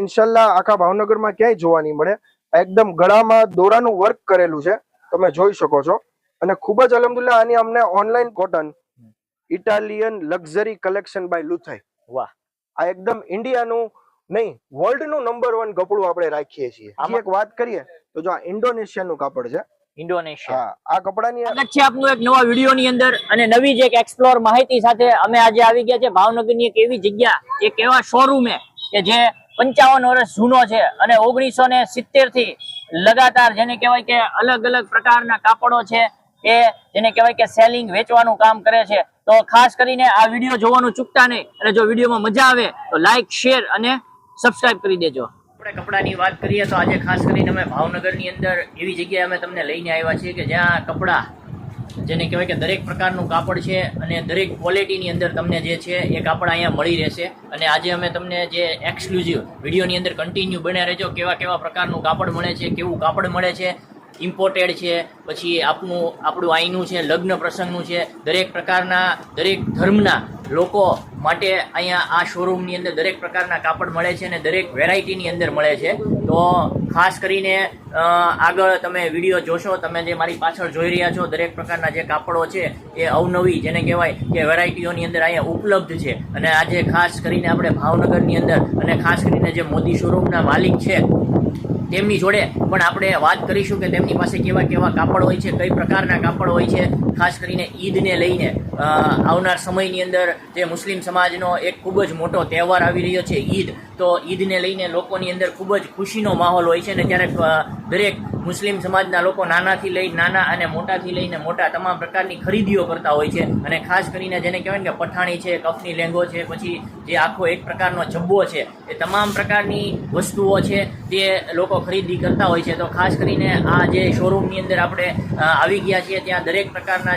ઇન્શાલ્લાહ આખા ભાવનગરમાં ક્યાંય જોવા નહીં મળે. એકદમ ગળામાં દોરાનું વર્ક કરેલું છે, તમે જોઈ શકો છો. અને ખૂબ જ અલહમદુલિલ્લાહ આની અમને online cotton Italian luxury collection by Luthai. વાહ, આ એકદમ ઇન્ડિયાનું નહીં વર્લ્ડ નું નંબર 1 કપડું આપણે રાખીએ છીએ. એક વાત કરીએ તો જો આ ઇન્ડોનેશિયાનું કાપડ છે. ઇન્ડોનેશિયા. આ કપડાની સ્વાગત છે આપનું એક નવા વિડીયો ની અંદર અને નવી જ એક એક્સપ્લોર માહિતી સાથે અમે આજે આવી ગયા છે ભાવનગરની એક એવી જગ્યા, એક એવા શોરૂમે કે જે 55 વર્ષ જૂનો છે અને 1970 થી લગાતાર જેને કહેવાય કે અલગ અલગ પ્રકારના કાપડો છે એ જેને કહેવાય કે સેલિંગ વેચવાનું કામ કરે છે. તો ખાસ કરીને આ વિડીયો જોવાનું ચૂકતા નહીં અને જો વિડીયોમાં મજા આવે તો લાઈક, શેર અને સબસ્ક્રાઇબ કરી દેજો. આપણે કપડાની વાત કરીએ તો આજે ખાસ કરીને અમે ભાવનગરની અંદર એવી જગ્યાએ અમે તમને લઈને આવ્યા છીએ કે જ્યાં કપડા જેને કહેવાય કે દરેક પ્રકારનું કાપડ છે અને દરેક ક્વોલિટીની અંદર તમને જે છે એ કાપડ અહીંયા મળી રહેશે. અને આજે અમે તમને જે એક્સક્લુઝિવ વિડીયોની અંદર કન્ટિન્યુ બન્યા રહેજો. કેવા કેવા પ્રકારનું કાપડ મળે છે, કેવું કાપડ મળે છે, ઇમ્પોર્ટેડ છે, પછી આપણું અહીંનું છે, લગ્ન પ્રસંગનું છે, દરેક પ્રકારના દરેક ધર્મના લોકો માટે અહીંયા આ શોરૂમની અંદર દરેક પ્રકારના કાપડ મળે છે અને દરેક વેરાયટીની અંદર મળે છે. તો ખાસ કરીને આગળ તમે વિડીયો જોશો, તમે જે મારી પાછળ જોઈ રહ્યા છો દરેક પ્રકારના જે કાપડો છે એ અવનવી જેને કહેવાય કે વેરાયટીઓની અંદર અહીંયા ઉપલબ્ધ છે. અને આજે ખાસ કરીને આપણે ભાવનગરની અંદર અને ખાસ કરીને જે મોદી શોરૂમના માલિક છે તેમની જોડે પણ આપણે વાત કરીશું કે તેમની પાસે કેવા કેવા કાપડ હોય છે, કઈ પ્રકારના કાપડ હોય છે. ખાસ કરીને ઈદને લઈને આવનાર સમયની અંદર જે મુસ્લિમ સમાજનો એક ખૂબ જ મોટો તહેવાર આવી રહ્યો છે ઈદ, તો ઈદને લઈને લોકોની અંદર ખૂબ જ ખુશીનો માહોલ હોય છે. અને ત્યારે દરેક મુસ્લિમ સમાજના લોકો નાનાથી લઈને નાના અને મોટાથી લઈને મોટા તમામ પ્રકારની ખરીદીઓ કરતા હોય છે. અને ખાસ કરીને જેને કહેવાય કે પઠાણી છે, કફની લેંગો છે, પછી જે આખો એક પ્રકારનો જબ્બો છે, એ તમામ પ્રકારની વસ્તુઓ છે તે લોકો ખરીદી કરતા હોય છે. તો ખાસ કરીને આ જે શોરૂમની અંદર આપણે આવી ગયા છીએ ત્યાં દરેક પ્રકારના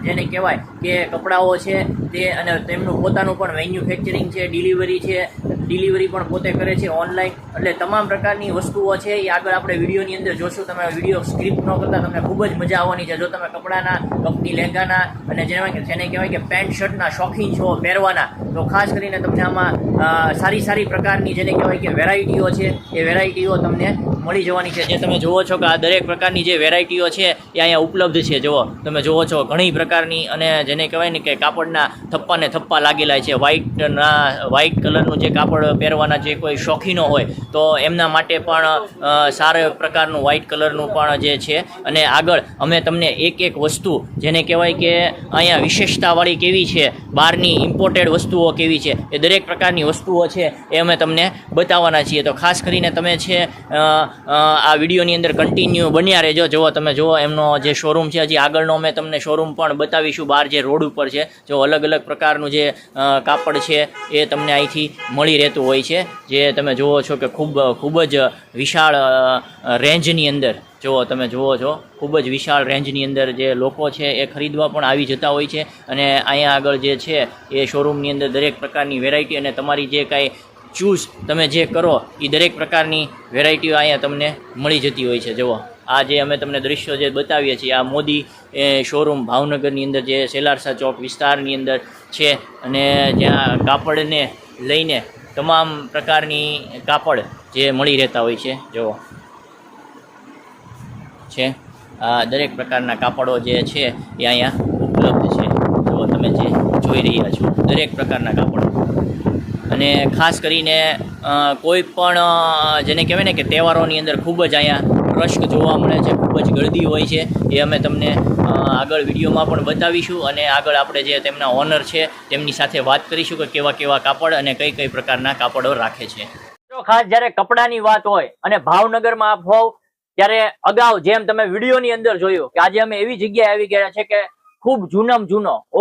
જેને કહેવાય કે કપડાઓ છે તે અને તેમનું પોતાનું પણ મેન્યુફેક્ચરિંગ છે, ડિલિવરી પણ પોતે કરે છે ઓનલાઈન. એટલે તમામ પ્રકારની વસ્તુઓ છે એ આગળ આપણે વિડીયોની અંદર જોશું. તમે વિડીયો સ્ક્રિપ્ટ ન કરતા તમને ખૂબ જ મજા આવવાની છે. જો તમે કપડાના, કંપની લેંગાના અને જેને કહેવાય કે પેન્ટ શર્ટના શોખીન છો પહેરવાના, તો ખાસ કરીને તમને આમાં સારી પ્રકારની જેને કહેવાય કે વેરાયટીઓ છે એ વેરાયટીઓ તમને મળી જવાની છે. જે તમે જુઓ છો કે આ દરેક પ્રકારની જે વેરાયટીઓ છે એ અહીંયા ઉપલબ્ધ છે. જુઓ, તમે જુઓ છો ઘણી પ્રકારની અને જેને કહેવાય ને કે કાપડના થપ્પા લાગેલા છે. વ્હાઇટ કલરનું જે કાપડ પહેરવાના જે કોઈ શોખીનો હોય તો એમના માટે પણ સારા પ્રકારનું વ્હાઇટ કલરનું પણ જે છે. અને આગળ અમે તમને એક વસ્તુ જેને કહેવાય કે અહીંયા વિશેષતાવાળી કેવી છે, બહારની ઇમ્પોર્ટેડ વસ્તુઓ કેવી છે, એ દરેક પ્રકારની વસ્તુઓ છે એ અમે તમને બતાવવાના છીએ. તો ખાસ કરીને તમે છે આ વિડીયોની અંદર કન્ટિન્યુ બન્યા રહેજો. જુઓ, તમે જુઓ એમનો જે શોરૂમ છે, હજી આગળનો અમે તમને શોરૂમ પણ બતાવીશું. બહાર જે રોડ ઉપર છે જો અલગ અલગ પ્રકારનું જે કાપડ છે એ તમને અહીંથી મળી રહેતું હોય છે. જે તમે જુઓ છો કે ખૂબ જ વિશાળ રેન્જની અંદર તમે જુઓ છો ખૂબ જ વિશાળ રેન્જની અંદર જે લોકો છે એ ખરીદવા પણ આવી જતા હોય છે. અને અહીંયા આગળ જે છે એ શોરૂમની અંદર દરેક પ્રકારની વેરાયટી અને તમારી જે કાંઈ ચૂઝ તમે જે કરો એ દરેક પ્રકારની વેરાયટીઓ અહીંયા તમને મળી જતી હોય છે. જુઓ, આ જે અમે તમને દ્રશ્યો જે બતાવીએ છીએ આ મોદી શોરૂમ ભાવનગરની અંદર જે સેલારસા ચોક વિસ્તારની અંદર છે. અને જ્યાં કાપડને લઈને તમામ પ્રકારની કાપડ જે મળી રહેતા હોય છે. જુઓ છે આ દરેક પ્રકારના કાપડો જે છે એ અહીંયા ઉપલબ્ધ છે. જુઓ, તમે જે જોઈ રહ્યા છો દરેક પ્રકારના કાપડો. અને ખાસ કરીને કોઈ પણ જેને કહેવાય ને કે તહેવારોની અંદર ખૂબ જ અહીંયા રશ જોવા મળે છે, ખૂબ જ ગળદી હોય છે. એ અમે તમને આગળ વિડીયોમાં પણ બતાવીશું અને આગળ આપણે જે તેમના ઓનર છે તેમની સાથે વાત કરીશું કે કેવા કેવા કાપડ અને કઈ પ્રકારના કાપડો રાખે છે. તો ખાસ જ્યારે કપડાની વાત હોય અને ભાવનગરમાં આપ હોવ ત્યારે અગાઉ જેમ તમે વિડીયોની અંદર જોયું કે આજે અમે એવી જગ્યાએ આવી ગયા છે કે ખૂબ જૂનો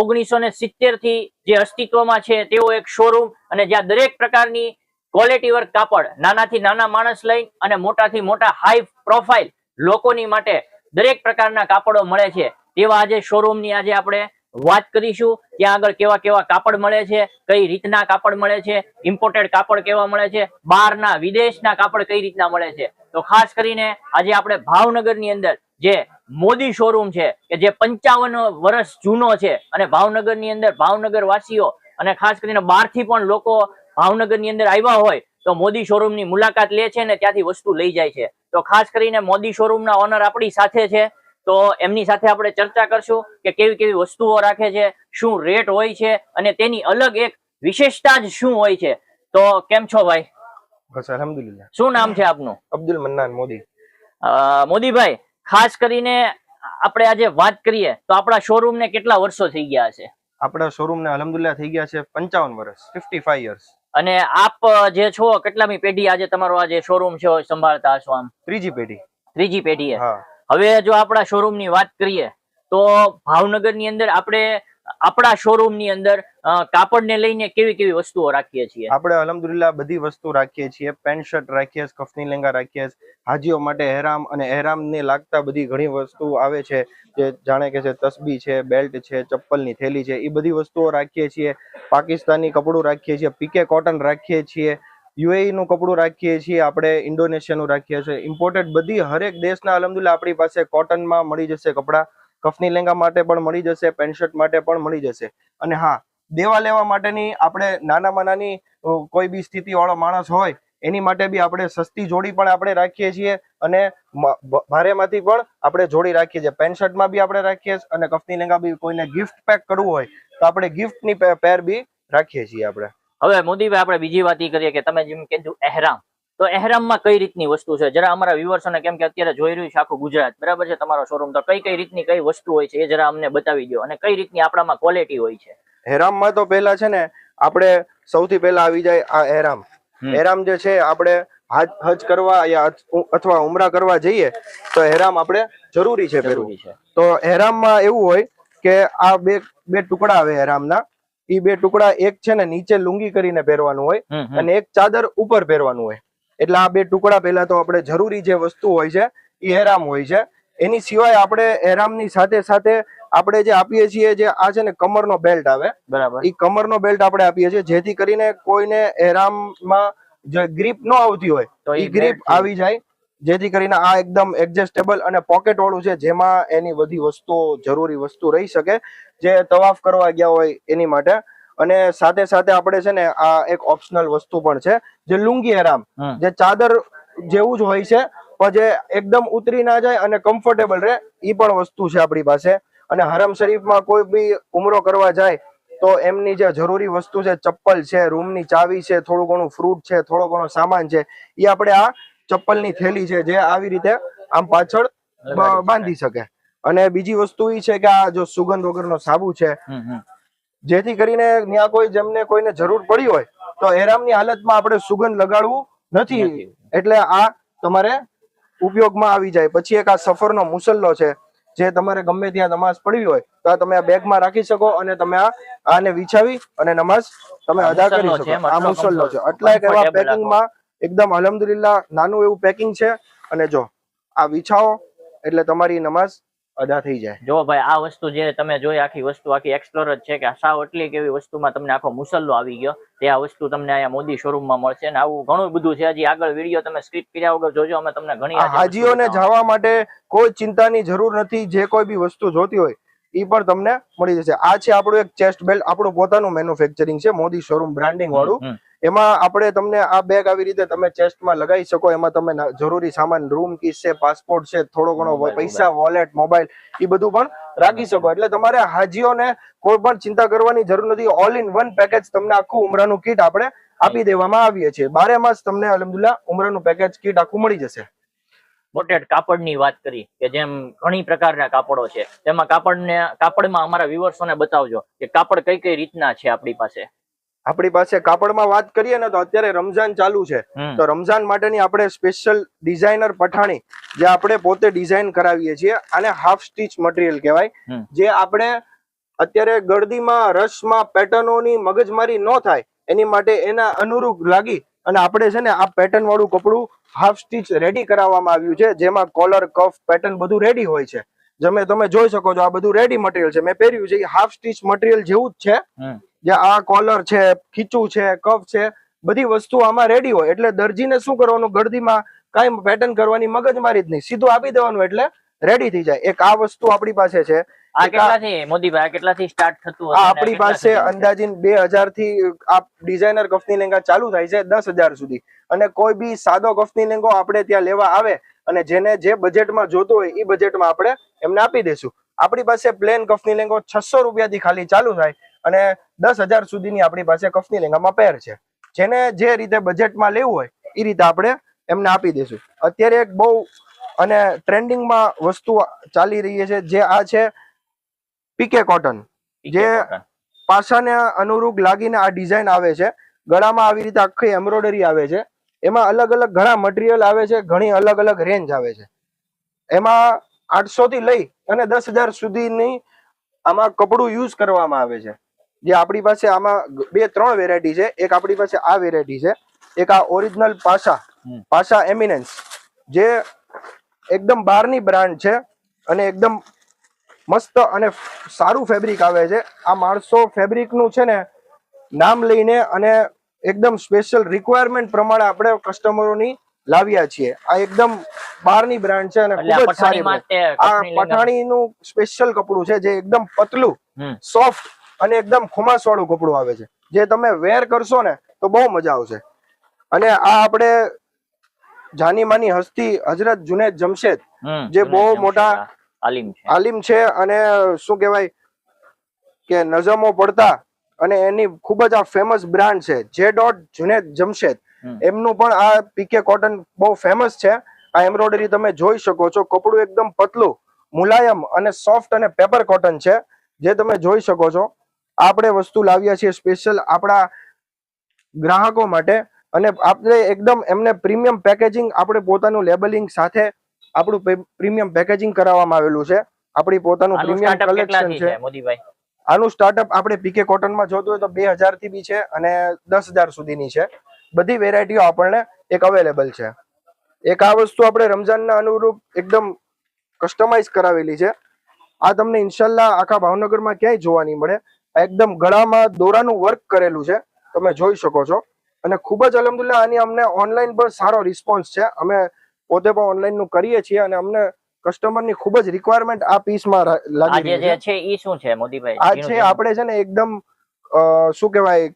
1970 થી જે અસ્તિત્વમાં છે તેવો એક શોરૂમ અને જ્યાં દરેક પ્રકારની ક્વોલિટી વર્ક કાપડ નાનાથી નાના માણસ લઈ અને મોટાથી મોટા હાઈ પ્રોફાઇલ લોકોની માટે દરેક પ્રકારના કાપડો મળે છે. તેવા આજે શોરૂમની આજે આપણે વાત કરીશું. ત્યાં આગળ કેવા કેવા કાપડ મળે છે, કઈ રીતના કાપડ મળે છે, ઇમ્પોર્ટેડ કાપડ કેવા મળે છે, બહારના વિદેશના કાપડ કઈ રીતના મળે છે. તો ખાસ કરીને આજે આપણે ભાવનગરની અંદર જે મોદી શોરૂમ છે કે જે 55 વર્ષ જૂનો છે અને ભાવનગરની અંદર ભાવનગર વાસીઓ અને ખાસ કરીને બહારથી પણ લોકો ભાવનગરની અંદર આવ્યા હોય તો મોદી શોરૂમની મુલાકાત લે છે ને ત્યાંથી વસ્તુ લઈ જાય છે. તો ખાસ કરીને મોદી શોરૂમના ઓનર આપણી સાથે છે, તો એમની સાથે આપણે ચર્ચા કરશું કે કેવી કેવી વસ્તુઓ રાખે છે, શું રેટ હોય છે અને તેની અલગ એક વિશેષતા જ શું હોય છે. તો કેમ છો ભાઈ? બસ અલ્હમ્દુલિલ્લાહ. શું નામ છે આપનું? અબ્દુલ મન્નાન મોદી. મોદીભાઈ, ખાસ કરીને આપણે આજે વાત કરીએ તો આપણા શોરૂમ ને કેટલા વર્ષો થઈ ગયા છે? આપણા શોરૂમ ને અલ્હમ્દુલિલ્લાહ થઈ ગયા છે 55 વર્ષ, 55 યર્સ. અને આપ જે છો કેટલામી પેઢી આજે તમારો આ જે શોરૂમ છે સંભાળતા હશો? આમ ત્રીજી પેઢી. ત્રીજી પેઢી. હા. હવે જો આપણા શોરૂમ ની વાત કરીએ તો ભાવનગર ની અંદર આપણે આપણા શોરૂમ ની અંદર કાપડ ને લઈને કેવી કેવી વસ્તુઓ રાખીએ છીએ? આપણે અલ્હમ્દુલિલ્લાહ બધી વસ્તુ રાખીએ છીએ. પેન્ટ શર્ટ રાખીએ, કફની લેંગા રાખીએ, હાજીઓ માટે એહરામ અને એહરામ ને લાગતા બધી ઘણી વસ્તુ આવે છે, જે જાણે કે છે તસ્બી છે, બેલ્ટ છે, ચપ્પલની થેલી છે, એ બધી વસ્તુઓ રાખીએ છીએ. પાકિસ્તાની કપડું રાખીએ છીએ, પીકે કોટન રાખીએ છીએ, યુએઈ નું કપડું રાખીએ છીએ, આપણે ઇન્ડોનેશિયાનું રાખીએ છીએ. ઇમ્પોર્ટેડ બધી હરેક દેશના અલ્હમ્દુલિલ્લાહ આપણી પાસે કોટનમાં મળી જશે કપડા. કફની લેંગા માટે પણ મળી જશે, પેન્ટ શર્ટ માટે પણ મળી જશે. અને હા, દેવા લેવા માટેની આપણે નાનામાં નાની કોઈ બી સ્થિતિ વાળો માણસ હોય એની માટે બી આપણે સસ્તી જોડી પણ આપણે રાખીએ છીએ અને ભારેમાંથી પણ આપણે જોડી રાખીએ છીએ. પેન્ટ શર્ટમાં બી આપણે રાખીએ અને કફની લેંગા બી કોઈને ગિફ્ટ પેક કરવું હોય તો આપણે ગિફ્ટની પેર બી રાખીએ છીએ આપણે. હવે મોદીભાઈ, આપણે બીજી વાત એ કરીએ કે તમે જેમ કીધું એહરામ, તો એહરામમાં કઈ રીતની વસ્તુ છે? જરા અમારા વ્યુઅર્સોને, કેમ કે અત્યારે જોઈ રહ્યું છે આખું ગુજરાત, બરાબર છે તમારો શોરૂમ, તો કઈ કઈ રીતની કઈ વસ્તુ હોય છે એ જરા અમને બતાવી દો અને કઈ રીતની આપણામાં ક્વોલિટી હોય છે? એહરામમાં તો પહેલા છે ને આપણે સૌથી પહેલા આવી જાય આ એહરામ. એહરામ જે છે આપણે હજ કરવા અથવા ઉમરા કરવા જઈએ તો એહરામ આપણે જરૂરી છે પહેરવું. તો એહરામમાં એવું હોય કે આ બે ટુકડા આવે એહરામના. એ બે ટુકડા, એક છે ને નીચે લુંગી કરીને પહેરવાનું હોય અને એક ચાદર ઉપર પહેરવાનું હોય. એટલે આ બે ટુકડા પહેલા તો આપણે જરૂરી જે વસ્તુ હોય છે એ એહરામ હોય છે. એની સિવાય આપણે એહરામની સાથે સાથે આપણે જે આપીએ છીએ, જે આ છે ને કમરનો બેલ્ટ આવે, બરાબર, એ કમરનો બેલ્ટ આપણે આપીએ છીએ, જેથી કરીને કોઈને એહરામમાં જે ગ્રીપ ન આવતી હોય તો એ ગ્રીપ આવી જાય, જેથી કરીને આ એકદમ એડજસ્ટેબલ અને પોકેટ વાળું છે, જેમાં એની બધી વસ્તુઓ, જરૂરી વસ્તુ રહી શકે, જે તવાફ કરવા ગયા હોય એની માટે. અને સાથે સાથે આપણે છે ને આ એક ઓપ્શનલ વસ્તુ પણ છે, જે લુંગી એહરામ, જે ચાદર જેવું જ હોય છે પણ જે એકદમ ઉતરી ના જાય અને કમ્ફર્ટેબલ રહે, એ પણ વસ્તુ છે આપણી પાસે. અને હરમ શરીફમાં કોઈ બી ઉમરો કરવા જાય તો એમની જે જરૂરી વસ્તુ છે, ચપ્પલ છે, રૂમની ચાવી છે, થોડું ઘણું ફ્રૂટ છે, થોડો ઘણો સામાન છે, એ આપણે આ ચપ્પલની થેલી છે, જે આવી રીતે આમ પાછળ બાંધી શકે. અને બીજી વસ્તુ એ છે કે આ જો સુગંધ વગરનો સાબુ છે, જેથી કરીને ત્યાં કોઈ જેમને કોઈને જરૂર પડી હોય તો એહરામની હાલતમાં આપણે સુગંધ લગાડવું નથી, એટલે આ તમારે ઉપયોગમાં આવી જાય. પછી એક આ સફરનો મુસલ્લો છે, જે તમારે ગમે ત્યાં નમાઝ પડવી હોય તો આ તમે આ બેગમાં રાખી શકો અને તમે આને વિછાવી અને નમાઝ તમે અદા કરી શકો. આ મુસલ્લો છે. આટલા એવા પેકિંગમાં એકદમ અલ્હમ્દુલિલ્લાહ નાનું એવું પેકિંગ છે. અને જો આ વિછાવો એટલે તમારી નમાઝ અદા થઈ જાય. જો ભાઈ, આ વસ્તુ જે તમે જોઈ, આખી વસ્તુ આખી એક્સપ્લોર જ છે કે સાવ એટલી કેવી વસ્તુમાં તમને આખો મુસલ્લો આવી ગયો. તે આ વસ્તુ તમને અહીંયા મોદી શોરૂમમાં મળશે અને આવું ઘણું બધું છે. હજી આગળ વિડીયો તમે સ્કીપ કર્યા વગર જોજો, અમે તમને ઘણી હાજીઓને જવા માટે કોઈ ચિંતાની જરૂર નથી. જે કોઈ બી વસ્તુ જોતી હોય એ પણ તમને મળી જશે. આ છે આપણું એક ચેસ્ટ બેલ્ટ, આપણું પોતાનું મેન્યુફેક્ચરિંગ છે, મોદી શોરૂમ બ્રાન્ડિંગ વાળું. એમાં આપણે તમને આ બેગ આવી રીતે તમે ચેસ્ટમાં લગાવી શકો. એમાં તમે જરૂરી સામાન, રૂમ કીસ છે, પાસપોર્ટ છે, થોડો ઘણો પૈસા, વોલેટ, મોબાઈલ, એ બધું પણ રાખી શકો. એટલે તમારે હાજીઓને કોઈ પણ ચિંતા કરવાની જરૂર નથી. ઓલ ઇન વન પેકેજ તમને આખું ઉમરાનું કીટ આપણે આપી દેવામાં આવીએ છીએ. 12 માસ તમને અલ્હમ્દુલિલ્લાહ ઉમરાનું પેકેજ કીટ આખું મળી જશે. ઇમ્પોર્ટેડ કાપડની વાત કરી કે જેમ ઘણી પ્રકારના કાપડો છે, તેમાં કાપડમાં અમારા વ્યુઅર્સોને બતાવજો કે કાપડ કઈ કઈ રીતના છે આપણી પાસે. આપણી પાસે કાપડમાં વાત કરીએ ને તો અત્યારે રમઝાન ચાલુ છે, તો રમઝાન માટેની આપણે સ્પેશિયલ ડિઝાઇનર પઠાણી, જે આપણે પોતે ડિઝાઇન કરાવીએ છીએ. આને હાફ સ્ટીચ મટીરિયલ કહેવાય, જે આપણે અત્યારે ગળદીમાં, રશમાં, પેટર્નોની મગજમારી ન થાય એની માટે એના અનુરૂપ લાગી અને આપણે છે ને આ પેટર્ન વાળું કપડું હાફ સ્ટીચ રેડી કરાવવામાં આવ્યું છે, જેમાં કોલર, કફ, પેટર્ન બધું રેડી હોય છે. તમે જોઈ શકો છો, આ બધું રેડી મટીરિયલ છે. મેં પહેર્યું છે, હાફ સ્ટીચ મટીરિયલ જેવું જ છે. જે આ કોલર છે, ખીચું છે, કફ છે, બધી વસ્તુ આમાં રેડી હોય. એટલે દરજીને શું કરવાનું, ગળદીમાં કાંઈ પેટર્ન કરવાની મગજમારી જ નહીં, સીધું આપી દેવાનું એટલે રેડી થઈ જાય. એક આ વસ્તુ આપણી પાસે છે. આ કેટલાથી મોદીભાઈ, આ કેટલાથી સ્ટાર્ટ થતું હશે? આ આપણી પાસે અંદાજીન 2000 થી આ ડિઝાઇનર કફની લેંગા ચાલુ થાય છે 10,000 સુધી. અને કોઈ બી સાદો કફની લેંગો આપણે ત્યાં લેવા આવે અને જેને જે બજેટમાં જોતો હોય એ બજેટમાં આપણે એમને આપી દઈશું. આપણી પાસે પ્લેન કફની લેંગો 600 રૂપિયાથી ખાલી ચાલુ થાય અને 10,000 સુધીની આપણી પાસે કફની લેંગામાં પેર છે. જેને જે રીતે બજેટમાં લેવું હોય એ રીતે આપણે એમને આપી દઈશું. અત્યારે એક બહુ અને ટ્રેન્ડિંગમાં વસ્તુ ચાલી રહી છે જે આ છે પીકે કોટન. જે પાસાને અનુરૂપ લાગીને આ ડિઝાઇન આવે છે. ગળામાં આવી રીતે આખી એમ્બ્રોઇડરી આવે છે. એમાં અલગ અલગ ઘણા મટીરિયલ આવે છે, ઘણી અલગ અલગ રેન્જ આવે છે. એમાં 800 થી લઈ અને 10,000 સુધીની આમાં કપડું યુઝ કરવામાં આવે છે. જે આપણી પાસે આમાં 2-3 વેરાયટી છે. એક આપણી પાસે આ વેરાયટી છે, એક આ ઓરિજિનલ પાસા એમિનેન્સ, જે એકદમ બહારની બ્રાન્ડ છે અને એકદમ મસ્ત અને સારું ફેબ્રિક આવે છે. આ માણસો ફેબ્રિકનું છે ને નામ લઈને અને એકદમ સ્પેશિયલ રિક્વાયરમેન્ટ પ્રમાણે આપણે કસ્ટમરોની લાવ્યા છીએ. આ એકદમ બહારની બ્રાન્ડ છે અને ખૂબ જ સારી બ્રાન્ડ. આ પઠાણીનું સ્પેશિયલ કપડું છે જે એકદમ પતલું, સોફ્ટ અને એકદમ ખુમાસ વાળું કપડું આવે છે. જે તમે વેર કરશો ને તો બહુ મજા આવશે. અને આ આપણે જાની માની હસ્તી હજરત જુનેદ જમશેદ, જે બહુ મોટા આલિમ છે અને શું કહેવાય કે નઝમો પડતા અને એની ખૂબ જ આ ફેમસ બ્રાન્ડ છે જે ડોટ જુનેદ જમશેદ. એમનું પણ આ પીકે કોટન બહુ ફેમસ છે. આ એમ્બ્રોઇડરી તમે જોઈ શકો છો. કપડું એકદમ પતલું, મુલાયમ અને સોફ્ટ અને પેપર કોટન છે જે તમે જોઈ શકો છો. આપણે વસ્તુ લાવ્યા છીએ સ્પેશિયલ આપણા ગ્રાહકો માટે. અને આપણે એકદમ એમને પ્રીમિયમ પેકેજિંગ, આપણે પોતાનું લેબલિંગ સાથે આપણું પ્રીમિયમ પેકેજિંગ કરાવવામાં આવેલું છે. આપણી પોતાનું પ્રીમિયમ કલેક્શન છે. આનું સ્ટાર્ટઅપ આપણે પીકે કોટનમાં જોતું હોય તો 2000 થી બી છે અને 10,000 સુધીની છે. બધી વેરાયટીઓ આપણને એક અવેલેબલ છે. એક આ વસ્તુ આપણે રમઝાનના અનુરૂપ એકદમ કસ્ટમાઇઝ કરાવેલી છે. આ તમને ઇન્શાલ્લાહ આખા ભાવનગરમાં ક્યાંય જોવા નહીં મળે. એકદમ ગળામાં દોરાનું વર્ક કરેલું છે, તમે જોઈ શકો છો. અને ખૂબ જ અલહમદુલિલ્લાહ આની અમને ઓનલાઈન પણ સારો રિસ્પોન્સ છે. અમે પોતે પણ ઓનલાઈન નું કરીએ છીએ અને અમને કસ્ટમરની ખૂબ જ રિક્વાયરમેન્ટ આ પીસમાં લાગી રહી છે. ઈ શું છે મોદીભાઈ? આ છે આપણે છે ને એકદમ શું કહેવાય,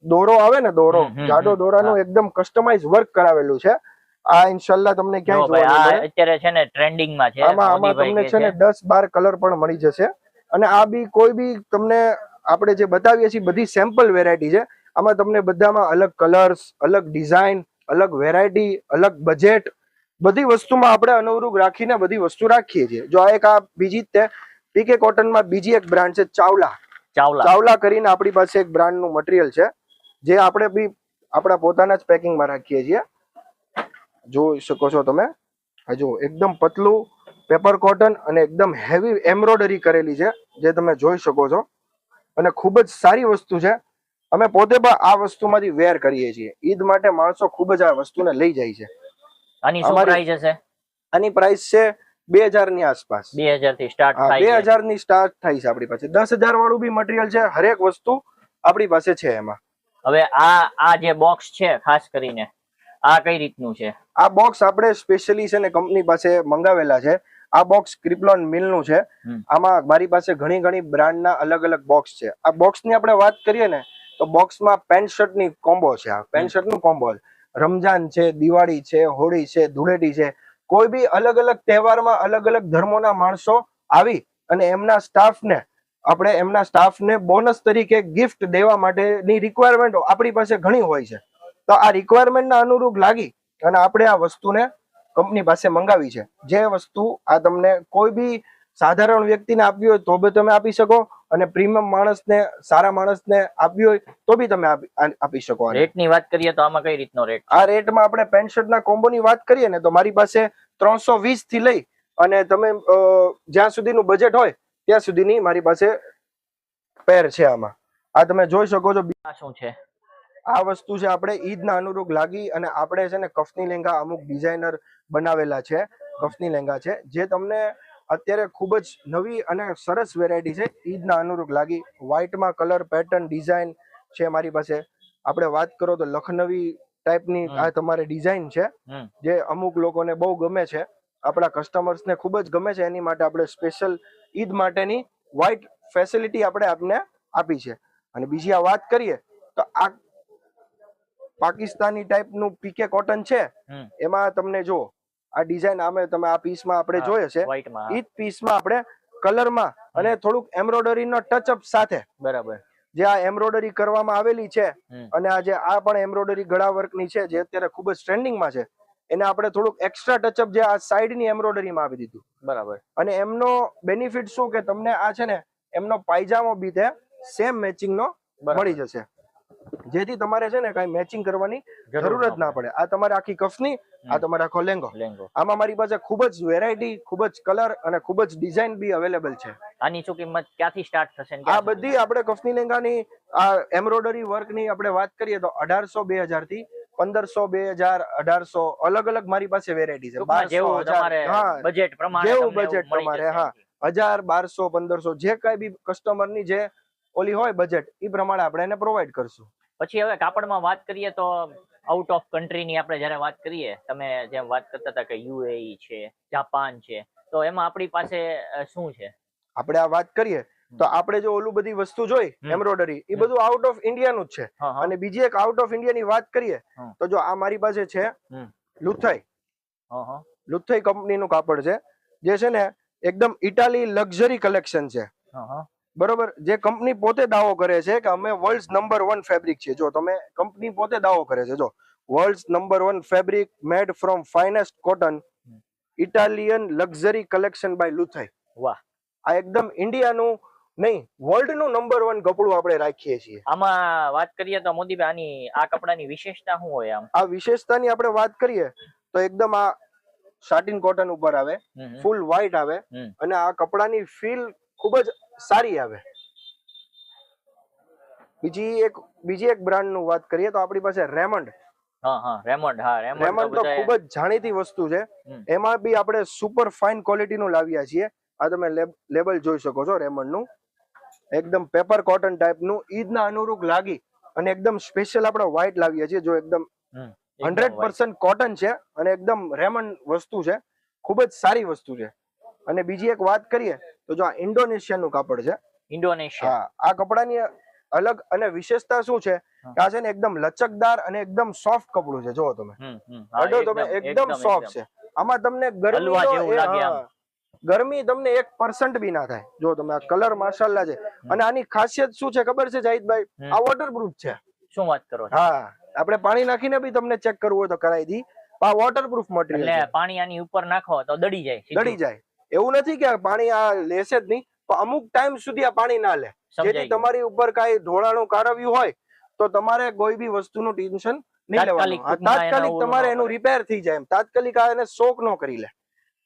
દોરો આવે ને, દોરો જાડો દોરાનું એકદમ કસ્ટમાઇઝ વર્ક કરાવેલું છે. આ ઇન્શાલ્લાહ તમને ક્યાંય જોવા નહીં મળે. અત્યારે છે ને ટ્રેન્ડિંગમાં છે. આમાં તમને છે ને 10-12 કલર પણ મળી જશે. અને આ બી કોઈ બી તમને આપણે જે બતાવીએ છીએ બધી સેમ્પલ વેરાયટી છે. આમાં તમને બધામાં અલગ કલર્સ, અલગ ડિઝાઇન, અલગ વેરાયટી, અલગ બજેટ, બધી વસ્તુમાં આપણે અનુરૂપ રાખીને બધી વસ્તુ રાખીએ છીએ. જો આ એક આ બીજી જ પીકે કોટનમાં બીજી એક બ્રાન્ડ છે ચાવલા કરીને આપણી પાસે એક બ્રાન્ડનું મટીરિયલ છે જે આપણે બી આપણા પોતાના જ પેકિંગમાં રાખીએ છીએ. જોઈ શકો છો તમે. આ જો એકદમ પતલું પેપર કોટન અને એકદમ હેવી એમ્બ્રોઇડરી કરેલી છે જે તમે જોઈ શકો છો. અને ખૂબ જ સારી વસ્તુ છે. અમે પોતે પણ આ વસ્તુમાંથી વેર કરીએ છીએ. ઈદ માટે માણસો ખૂબ જ આ વસ્તુને લઈ જાય છે. આની શું પ્રાઇસ હશે? આની પ્રાઇસ છે 2000 ની આસપાસ. 2000 થી સ્ટાર્ટ થાય છે. 2000 ની સ્ટાર્ટ થાય છે આપણી પાસે. 10,000 વાળું બી મટીરિયલ છે. હરેક વસ્તુ આપણી પાસે છે એમાં. હવે આ જે બોક્સ છે ખાસ કરીને આ કઈ રીતનું છે? આ બોક્સ આપણે સ્પેશિયલી છે ને કંપની પાસે મંગાવેલા છે. આ બોક્સ ક્રિપ્લોન મિલ નું છે. આમાં મારી પાસે ઘણી બ્રાન્ડના અલગ અલગ બોક્સ છે. આ બોક્સ ની આપણે વાત કરીએ ને તો બોક્સમાં પેન્ટ શર્ટ ની કોમ્બો છે. આ પેન્ટ શર્ટ નું કોમ્બો. રમજાન છે, દિવાળી છે, હોળી છે, ધૂળેટી છે, કોઈ બી અલગ અલગ તહેવારમાં અલગ અલગ ધર્મોના માણસો આવી અને એમના સ્ટાફને બોનસ તરીકે ગિફ્ટ દેવા માટેની રિક્વાયરમેન્ટ આપણી પાસે ઘણી હોય છે. તો આ રિક્વાયરમેન્ટના અનુરૂપ લાગી અને આપણે આ વસ્તુને કંપની પાસે મંગાવી છે. જે વસ્તુ આ તમને કોઈ બી સાધારણ વ્યક્તિને આપવી હોય તો બી તમે આપી શકો અને પ્રીમિયમ માણસને, સારા માણસને આપવી હોય તો બી તમે આપી શકો. રેટની વાત કરીએ તો આમાં કઈ રીતનો રેટ? આ રેટમાં આપણે પેન્ટ શર્ટના કોમ્બોની વાત કરીએ ને તો મારી પાસે 320 થી લઈ અને તમે જ્યાં સુધીનું બજેટ હોય ત્યાં સુધીની મારી પાસે પેર છે. આમાં આ તમે જોઈ શકો છો. આ શું છે? આ વસ્તુ છે આપણે ઈદના અનુરૂપ લાગી અને આપણે છે ને કફની લેંગા અમુક ડિઝાઇનર બનાવેલા છે. કફની લેંગા છે જે તમને અત્યારે ખૂબ જ નવી અને સરસ વેરાયટી છે. ઈદના અનુરૂપ લાગી વ્હાઈટમાં કલર પેટર્ન ડિઝાઇન છે મારી પાસે. આપણે વાત કરો તો લખનવી ટાઈપની આ તમારે ડિઝાઇન છે જે અમુક લોકોને બહુ ગમે છે. આપણા કસ્ટમર્સ ને ખૂબ જ ગમે છે, એની માટે આપણે સ્પેશિયલ ઈદ માટેની વ્હાઈટ ફેસિલિટી આપણે આપને આપી છે. અને બીજી આ વાત કરીએ તો આ પાકિસ્તાની ટાઈપનું પીકે કોટન છે. એમાં તમને જો આ ડિઝાઇન તમે આ પીસમાં આપણે જોઈએ છે, વ્હાઈટમાં ઈ પીસમાં આપણે કલરમાં અને થોડુંક એમ્બ્રોઇડરીનો ટચઅપ સાથે બરાબર જે આ એમ્બ્રોઇડરી કરવામાં આવેલી છે, અને આ પણ એમ્બ્રોઇડરી ગળા વર્કની છે જે અત્યારે ખૂબ જ ટ્રેન્ડિંગમાં છે, એને આપણે થોડુંક એક્સ્ટ્રા ટચઅપ જે આ સાઈડની એમ્બ્રોઇડરીમાં આપી દીધું. બરાબર. અને એમનો બેનિફિટ શું કે તમને આ છે ને એમનો પાયજામો બી તે સેમ મેચિંગનો મળી જશે, જેથી તમારે છે ને કઈ મેચિંગ કરવાની જરૂર જ ના પડે. આ તમારે આખી કફની, આ તમારે આખો લેંગો. આમાં મારી પાસે ખૂબ જ વેરાયટી, ખૂબ જ કલર અને ખૂબ જ ડિઝાઇન બી અવેલેબલ છે. આની શું કિંમત ક્યાંથી સ્ટાર્ટ થશે? આ બધી આપણે કફની લેંગાની આ એમ્બ્રોઇડરી વર્કની આપણે વાત કરીએ તો 1800 2000 થી 1500 2000 1800 અલગ અલગ મારી પાસે વેરાયટી છે. 1200 બજેટ પ્રમાણે જેવું બજેટ તમારે, હા 1000 1200 1500 જે કઈ બી કસ્ટમરની જે ઓલી હોય બજેટ એ પ્રમાણે આપણે એને પ્રોવાઈડ કરશું. પછી હવે કાપડમાં વાત કરીએ તો આઉટ ઓફ કન્ટ્રી ની આપણે જયારે વાત કરીએ, તમે જેમ વાત કરતા હતા કે યુએઈ છે, જાપાન છે, તો એમાં આપણી પાસે શું છે? આપણે આ વાત કરીએ તો આપણે જો ઓલું બધી વસ્તુ જોઈ એમ્બ્રોઇડરી, એ બધું આઉટ ઓફ ઇન્ડિયા નું જ છે. અને બીજી એક આઉટ ઓફ ઇન્ડિયા ની વાત કરીએ તો જો આ મારી પાસે છે લુથાઈ. લુથાઈ કંપનીનું કાપડ છે, જે છે ને એકદમ ઇટાલી લક્ઝરી કલેક્શન છે. બરોબર. જે કંપની પોતે દાવો કરે છે કે અમે વર્લ્ડ નંબર 1 ફેબ્રિક છે. જો તમે કંપની પોતે દાવો કરે છે, જો world number 1 fabric made from finest cotton Italian luxury collection by Luthai. વાહ. આ એકદમ ઇન્ડિયાનું નહીં, વર્લ્ડ નું નંબર 1 કપડું આપણે રાખીએ છીએ. આમાં વાત કરીએ તો મોદીભાઈ આની આ કપડાની વિશેષતા શું હોય? આ વિશેષતાની આપણે વાત કરીએ તો એકદમ આ સાટિન કોટન ઉપર આવે, ફૂલ વ્હાઈટ આવે, અને આ કપડાની ફીલ ખૂબ જ સારી આવે. બીજી એક બ્રાન્ડ નું વાત કરીએ તો આપણી પાસે રેમન્ડ. રેમન્ડ તો ખૂબ જ જાણીતી વસ્તુ છે. એમાં બી આપણે સુપર ફાઇન ક્વોલિટી નું લાવ્યા છીએ. આ તમે લેબલ જોઈ શકો છો રેમન્ડ નું, એકદમ પેપર કોટન ટાઈપ નું, ઈદના અનુરૂપ લાગી અને એકદમ સ્પેશિયલ આપણે વ્હાઈટ લાવ્યા છીએ. જો એકદમ 100% કોટન છે અને એકદમ રેમન્ડ વસ્તુ છે, ખૂબ જ સારી વસ્તુ છે. અને બીજી એક વાત કરીએ તો જો આ ઇન્ડોનેશિયા નું કાપડ છે. ઇન્ડોનેશિયા. આ કપડાની અલગ અને વિશેષતા શું છે કે આ છે ને એકદમ લચકદાર અને એકદમ સોફ્ટ કપડું છે. જો તમે એકદમ સોફ્ટ છે. આમાં તમને ગરમી તમને 1% બી ના થાય. જો તમે આ કલર માશાલ્લાહ છે. અને આની ખાસિયત શું છે ખબર છે જાહિદભાઈ? આ વોટરપ્રૂફ છે. શું વાત કરો? હા, આપણે પાણી નાખીને બી તમને ચેક કરવું હોય તો કરાવી દી. આ વોટરપ્રૂફ મટીરીયલ છે. એટલે પાણી આની ઉપર નાખો તો દડી જાય. એવું નથી કે પાણી આ લેશે જ નહીં, પણ અમુક ટાઈમ સુધી આ પાણી ના લે, જેથી તમારી ઉપર કઈ ઢોળાનું કારવ્યું હોય તો તમારે કોઈ બી વસ્તુનું ટેન્શન નહીં લેવાનું. તાત્કાલિક તમારે એનું રિપેર થઈ જાય, તાત્કાલિક આ એને શોક ન કરી લે.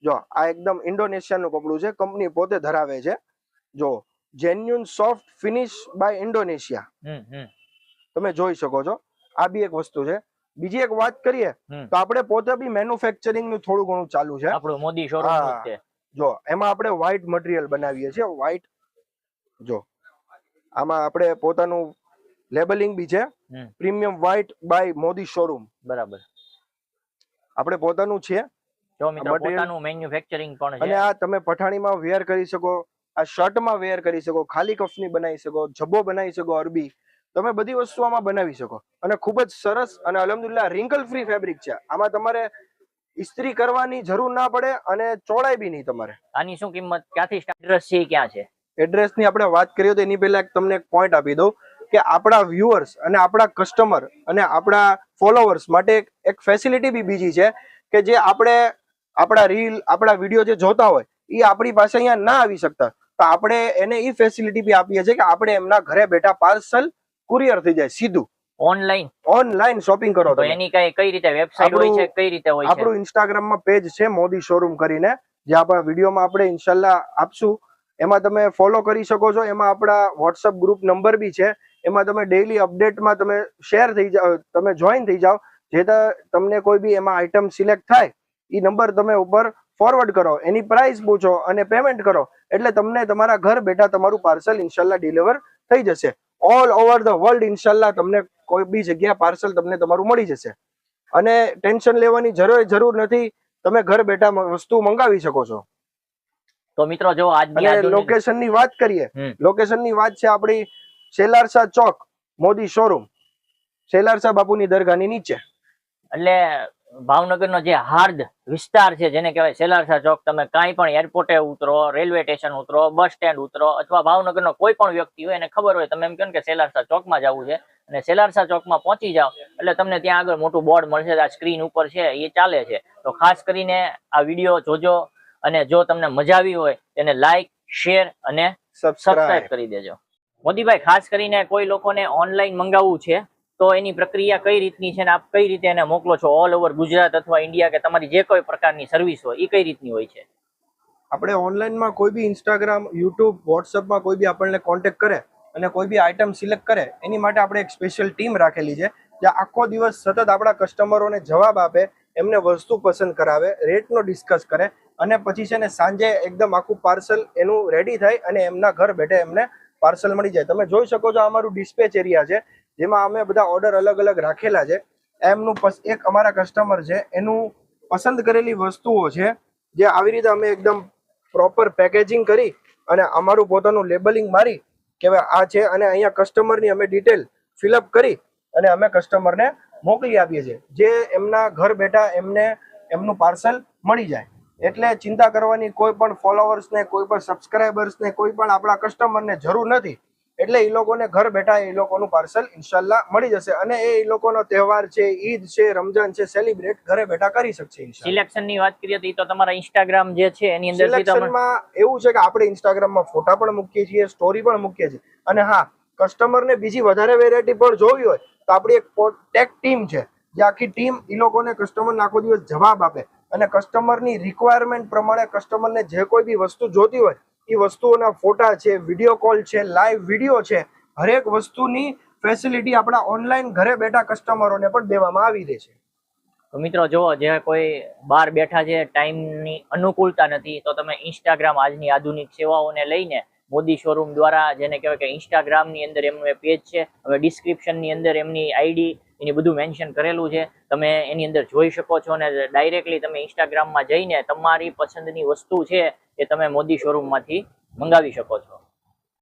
જો આ એકદમ ઇન્ડોનેશિયા નું કપડું છે, કંપની પોતે ધરાવે છે. જો genuine soft finish by Indonesia, તમે જોઈ શકો છો. આ બી એક વસ્તુ છે. બીજી એક વાત કરીએ તો આપણે પોતે બી મેન્યુફેક્ચરિંગ નું થોડું ઘણું ચાલુ છે. આપણું મોદી શોરૂમ છે. જો એમાં આપણે વ્હાઈટ મટીરિયલ બનાવીએ છીએ. વ્હાઈટ, જો આમાં આપણે પોતાનું લેબલિંગ બી છે, premium white by Modi showroom. બરાબર. આપણે પોતાનું છે. જો મિત્રો પોતાનું મેન્યુફેક્ચરિંગ પણ છે. અને આ તમે પઠાણીમાં વેર કરી શકો, આ શર્ટમાં વેર કરી શકો, ખાલી કફની બનાવી શકો, જબ્બો બનાવી શકો, અરબી, તમે બધી વસ્તુ આમાં બનાવી શકો. અને ખૂબ જ સરસ અને અલ્હમ્દુલિલ્લાહ રિંકલ ફ્રી ફેબ્રિક છે. આમાં તમારે ઇસ્ત્રી કરવાની જરૂર ના પડે અને ચોળાઈ બી નહીં તમારે. આની શું કિંમત, ક્યાંથી એડ્રેસ છે, ક્યાં છે? એડ્રેસ ની આપણે વાત કરીએ તો એની પહેલા તમને એક પોઈન્ટ આપી દઉં કે આપણા વ્યુઅર્સ અને આપણા કસ્ટમર અને આપણા ફોલોવર્સ માટે એક ફેસિલિટી બી બીજી છે કે જે આપણા રીલ, આપણા વિડીયો જે જોતા હોય એ આપણી પાસે અહીંયા ના આવી શકતા, તો આપણે એને એ ફેસિલિટી બી આપીએ છીએ કે આપણે એમના ઘરે બેઠા પાર્સલ કુરિયર થઈ જાય સીધું. ઓનલાઈન શોપિંગ કરો તો એની કઈ રીતે વેબસાઈટ હોય છે, કઈ રીતે હોય છે? આપણું ઇન્સ્ટાગ્રામમાં પેજ છે મોદી શોરૂમ કરીને, જે આપણા વિડીયોમાં આપણે ઇન્શાલ્લાહ આપશું. એમાં તમે ફોલો કરી શકો છો. એમાં આપણા વોટ્સઅપ ગ્રુપ નંબર બી છે. એમાં તમે ડેઈલી અપડેટમાં તમે શેર થઈ જાઓ, તમે જોઈન થઈ જાઓ, જેથી તમને કોઈ બી એમાં આઈટમ સિલેક્ટ થાય એ નંબર તમે ઉપર ફોરવર્ડ કરો, એની પ્રાઇસ પૂછો અને પેમેન્ટ કરો, એટલે તમને તમારા ઘર બેઠા તમારું પાર્સલ ઇન્શાલ્લાહ ડિલિવર થઈ જશે. ઓલ ઓવર ધ વર્લ્ડ ઇન્શાલ્લાહ તમને કોઈ બી જગ્યા પાર્સલ તમને તમારું મળી જશે. અને ટેન્શન લેવાની જરૂર નથી. તમે ઘર બેઠા વસ્તુ મંગાવી શકો છો. તો મિત્રો જો આજની અને આધુનિક લોકેશન ની વાત કરીએ, હમ. લોકેશન ની વાત છે આપણી સેલારસા ચોક, મોદી શોરૂમ, સેલારસા બાપુની દરગાહની નીચે. એટલે ભાવનગરનો જે હાર્દ વિસ્તાર છે જેને કહેવાય સેલારસા ચોક, તમે કાંઈ પણ એરપોર્ટે ઉતરો, રેલવે સ્ટેશન ઉતરો, બસ સ્ટેન્ડ ઉતરો, અથવા ભાવનગરનો કોઈ પણ વ્યક્તિ હોય એને ખબર હોય, તમે એમ કહો ને કે સેલારસા ચોકમાં જવું છે, અને સેલારસા ચોકમાં પહોંચી જાઓ એટલે તમને ત્યાં આગળ મોટું બોર્ડ મળશે, આ સ્ક્રીન ઉપર છે એ ચાલે છે. તો ખાસ કરીને આ વિડીયો જોજો, અને જો તમને મજા આવી હોય તેને લાઈક, શેર અને સબસ્ક્રાઇબ કરી દેજો. મોદીભાઈ, ખાસ કરીને કોઈ લોકોને ઓનલાઈન મંગાવવું છે તો એની પ્રક્રિયા કઈ રીતની છે, અને આપ કઈ રીતે એને મોકલો છો ઓલ ઓવર ગુજરાત અથવા ઇન્ડિયા, કે તમારી જે કોઈ પ્રકારની સર્વિસ હોય એ કઈ રીતની હોય છે? આપણે ઓનલાઈનમાં કોઈ બી ઇન્સ્ટાગ્રામ, યુટ્યુબ, વોટ્સઅપમાં કોઈ બી આપણને કોન્ટેક્ટ કરે અને કોઈ બી આઈટમ સિલેક્ટ કરે, એની માટે આપણે એક સ્પેશિયલ ટીમ રાખેલી છે જ્યાં આખો દિવસ સતત આપણા કસ્ટમરોને જવાબ આપે, એમને વસ્તુ પસંદ કરાવે, રેટનો ડિસ્કસ કરે, અને પછી છે ને સાંજે એકદમ આખું પાર્સલ એનું રેડી થાય અને એમના ઘર બેઠે એમને પાર્સલ મળી જાય. તમે જોઈ શકો છો અમારું ડિસ્પેચ એરિયા છે જેમાં અમે બધા ઓર્ડર અલગ અલગ રાખેલા છે. એમનું એક અમારા કસ્ટમર છે એનું પસંદ કરેલી વસ્તુઓ છે જે આવી રીતે અમે એકદમ પ્રોપર પેકેજિંગ કરી અને અમારું પોતાનું લેબલિંગ મારી કે આ છે, અને અહીંયા કસ્ટમરની અમે ડિટેલ ફિલઅપ કરી અને અમે કસ્ટમરને મોકલી આપીએ છીએ, જે એમના ઘર બેઠા એમને એમનું પાર્સલ મળી જાય. એટલે ચિંતા કરવાની કોઈ પણ ફોલોવર્સને, કોઈ પણ સબસ્ક્રાઈબર્સને, કોઈ પણ આપણા કસ્ટમરને જરૂર નથી. એટલે એ લોકોને ઘર બેઠા એ લોકોનું પાર્સલ ઇન્શાલ્લાહ મળી જશે, અને એ લોકોનો તહેવાર છે, ઈદ છે, રમજાન છે, સેલિબ્રેટ ઘરે બેઠા કરી શકશે ઇન્શાલ્લાહ. સિલેક્શન ની વાત કરીએ તો તમારા ઇન્સ્ટાગ્રામ જે છે એની અંદર સિલેક્શનમાં એવું છે કે આપણે ઇન્સ્ટાગ્રામમાં ફોટા પણ મૂકીએ છીએ, સ્ટોરી પણ મૂકીએ છીએ, અને હા, કસ્ટમરને બીજી વધારે વેરાયટી પણ જોવી હોય તો આપણી એક ટેક ટીમ છે જે આખી ટીમ એ લોકોને કસ્ટમરને આખો દિવસ જવાબ આપે, અને કસ્ટમરની રિક્વાયરમેન્ટ પ્રમાણે કસ્ટમરને જે કોઈ બી વસ્તુ જોતી હોય એ વસ્તુઓના ફોટા છે, વિડીયો કોલ છે, લાઈવ વિડીયો છે, હરેક વસ્તુની ફેસિલિટી આપણા ઓનલાઈન ઘરે બેઠા કસ્ટમરોને પણ દેવામાં આવી રહી છે. તો મિત્રો જુઓ, જે કોઈ બહાર બેઠા છે, ટાઈમની અનુકૂળતા નથી, તો તમે ઇન્સ્ટાગ્રામ આજની આધુનિક સેવાઓને લઈને મોદી શોરૂમ દ્વારા, જેને કહેવાય કે ઇન્સ્ટાગ્રામની અંદર એમનું પેજ છે, હવે ડિસ્ક્રિપ્શનની અંદર એમની આઈડી એની બધું મેન્શન કરેલું છે, તમે એની અંદર જોઈ શકો છો, અને ડાયરેક્ટલી તમે ઇન્સ્ટાગ્રામમાં જઈને તમારી પસંદની વસ્તુ છે એ તમે મોદી શોરૂમમાંથી મંગાવી શકો છો.